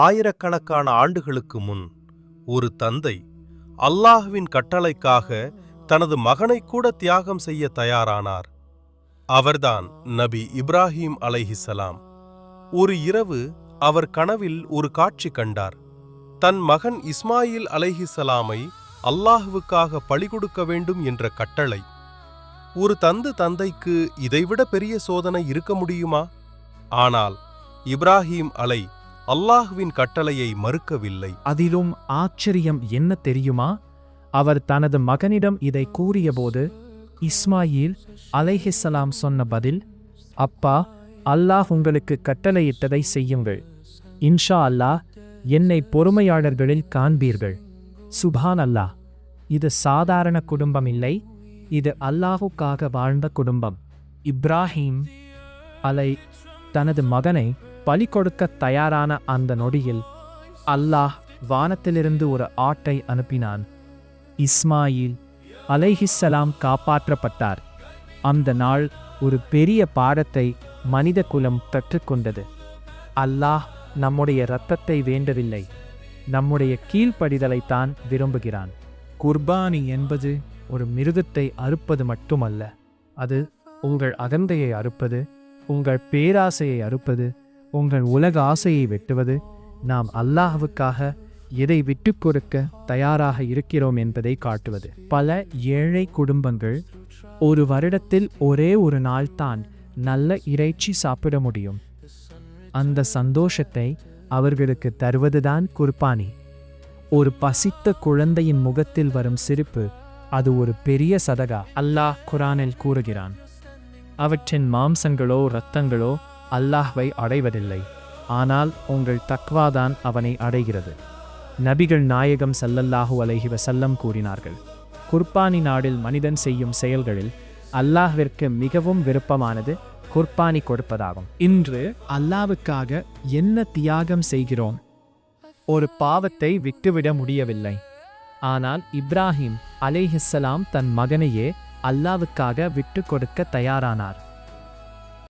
ஆயிரக்கணக்கான ஆண்டுகளுக்கு முன் ஒரு தந்தை அல்லாஹ்வின் கட்டளைக்காக தனது மகனை கூட தியாகம் செய்ய தயாரானார். அவர்தான் நபி இப்ராஹிம் அலைஹிஸ்ஸலாம். ஒரு இரவு அவர் கனவில் ஒரு காட்சி கண்டார். தன் மகன் இஸ்மாயில் அலைஹிஸ்ஸலாமை அல்லாஹ்வுக்காக பலி கொடுக்க வேண்டும் என்ற கட்டளை. ஒரு தந்தைக்கு இதைவிட பெரிய சோதனை இருக்க முடியுமா? ஆனால் இப்ராஹிம் அல்லாஹ்வின் கட்டளையை மறுக்கவில்லை. அதிலும் ஆச்சரியம் என்ன தெரியுமா? அவர் தனது மகனிடம் இதை கூறியபோது இஸ்மாயில் அலைஹிஸ்ஸலாம் சொன்ன பதில், அப்பா, அல்லாஹ் உங்களுக்கு கட்டளையிட்டதை செய்யுங்கள். இன்ஷா அல்லாஹ் என்னை பொறுமையாளர்களில் காண்பீர்கள். சுபான் அல்லாஹ். இது சாதாரண குடும்பம் இல்லை, இது அல்லாஹுக்காக வாழ்ந்த குடும்பம். இப்ராஹிம் தனது மகனை பலி கொடுக்க தயாரான அந்த நொடியில் அல்லாஹ் வானத்திலிருந்து ஒரு ஆட்டை அனுப்பினான். இஸ்மாயில் அலைஹிஸ்ஸலாம் காப்பாற்றப்பட்டார். அந்த நாள் ஒரு பெரிய பாடத்தை மனித குலம் கற்றுக்கொண்டது. அல்லாஹ் நம்முடைய இரத்தத்தை வேண்டவில்லை, நம்முடைய கீழ்ப்படிதலைத்தான் விரும்புகிறான். குர்பானி என்பது ஒரு மிருகத்தை அறுப்பது மட்டுமல்ல, அது உங்கள் அகந்தையை அறுப்பது, உங்கள் பேராசையை அறுப்பது, உங்கள் உலக ஆசையை வெட்டுவது. நாம் அல்லாஹ்வுக்காக எதை விட்டுக் கொடுக்க தயாராக இருக்கிறோம் என்பதை காட்டுவது. பல ஏழை குடும்பங்கள் ஒரு வருடத்தில் ஒரே ஒரு நாள் தான் நல்ல இறைச்சி சாப்பிட முடியும். அந்த சந்தோஷத்தை அவர்களுக்கு தருவதுதான் குர்பானி. ஒரு பசித்த குழந்தையின் முகத்தில் வரும் சிரிப்பு, அது ஒரு பெரிய சதகா. அல்லாஹ் குர்ஆனில் கூறுகிறான், அவற்றின் மாம்சங்களோ இரத்தங்களோ அல்லாஹ்வை அடைவதில்லை, ஆனால் உங்கள் தக்வாதான் அவனை அடைகிறது. நபிகள் நாயகம் ஸல்லல்லாஹு அலைஹி வஸல்லம் கூறினார்கள், குர்பானி நாளில் மனிதன் செய்யும் செயல்களில் அல்லாஹ்விற்கு மிகவும் விருப்பமானது குர்பானி கொடுப்பதாகும். இன்று அல்லாஹ்வுக்காக என்ன தியாகம் செய்கிறோம்? ஒரு பாவத்தை விட்டுவிட முடியவில்லை. ஆனால் இப்ராஹிம் அலைஹிஸ்ஸலாம் தன் மகனையே அல்லாஹ்வுக்காக விட்டு கொடுக்க தயாரானார்.